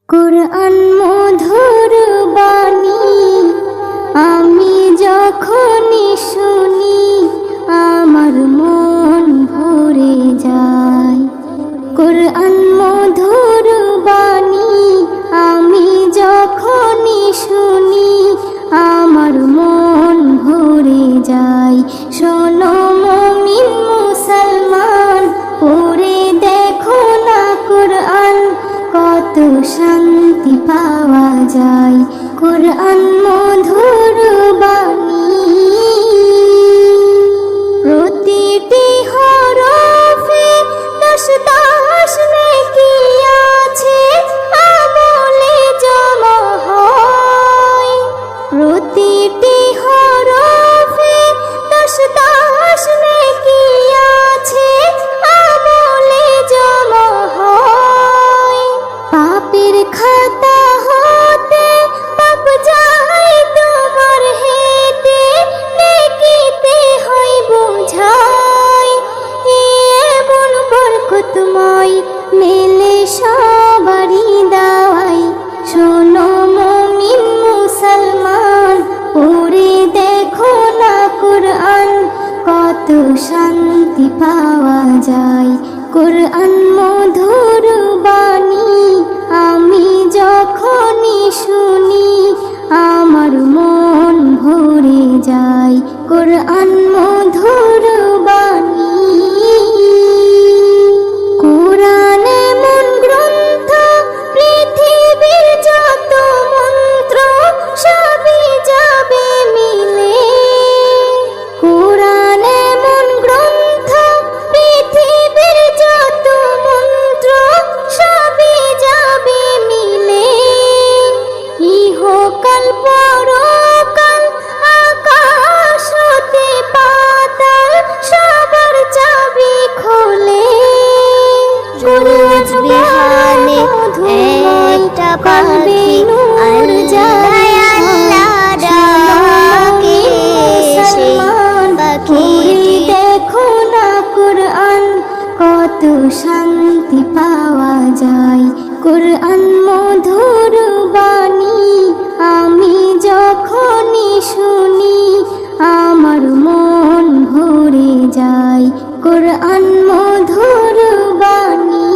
কুরআন মধুর বাণী আমি যখনই শুনি আমার মন ভরে যায়। কুরআন মধুর বাণী আমি যখনই শুনি আমার মন ভরে যায়। শোনো মুমিন মুসলমান, পড়ে দেখো না কুরআন, কত শান্তি পাওয়া যায়। কুরআন মধুর বাণী প্রতিটি হরফে 10 নেকি আছে, আমলে জমা হয়। প্রতিটি হরফে 10 নেকি আছে, আমলে জমা হয়। পাপের খাতা হতে পাপ যায় তোমার হেঁটে, নেকিতে হয় বোঝাই। এমন বরকতময় মেলে সবারই দাওয়াই। শোনো মুমিন মুসলমান, পড়ে দেখো না কুরআন, কত শান্তি পাওয়া যায়। কুরআন মধুর বাণী আমি যখনই শুনি আমার মন ভরে যায়। কুরআন মধুর বাণী কুরআন এমন গ্রন্থ, পৃথিবীর যত মন্ত্র সবই যাবে মিলে। কুরআন এমন গ্রন্থ, পৃথিবীর যত মন্ত্র সবই যাবে মিলে। ইহকাল পরকাল আকাশ হতে পাতাল সবার চাবি খোলে। রোজ বিহানে একটা পাখি আল্লাহ আল্লাহ ডাকে, সেই পাখিটি দেখো না কুরআন, কত শান্তি পাওয়া যায়। কুরআন মধুর বাণী আমি যখনই শুনি আমার মন ভরে যায়। কুরআন মধুর বাণী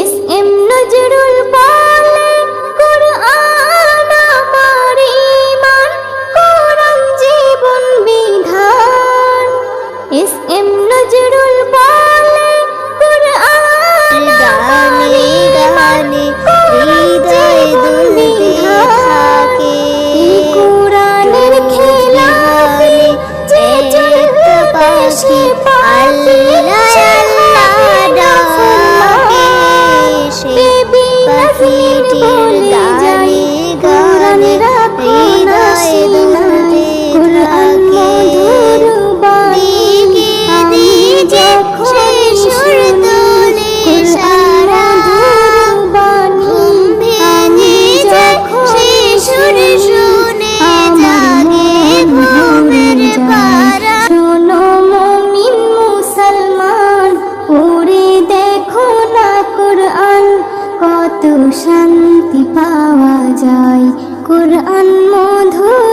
এস.এম. নজরুল বলে, কুরআন আমার ঈমান, কুরআন জীবন বিধান। এস.এম. নজরুল বলে, কুরআন আমার ঈমান, হৃদয় দুলতে থাকে। কুরআনের খেলাফে যে চলতে পাশে আল্লাহ আল্লাহ ডাকে, সেই পাখিটির গানে গানে হৃদয় দুলতে থাকে। দিকে দিকে সে সুর তোলে সারা, ঘুম ভেঙে যায় সে সুর শুনে জাগে ঘুমের পারা। শোনো মুমিন মুসলমান, পড়ে দেখো না কুরআন, কত শান্তি পাওয়া যায়। কুরআন মধুর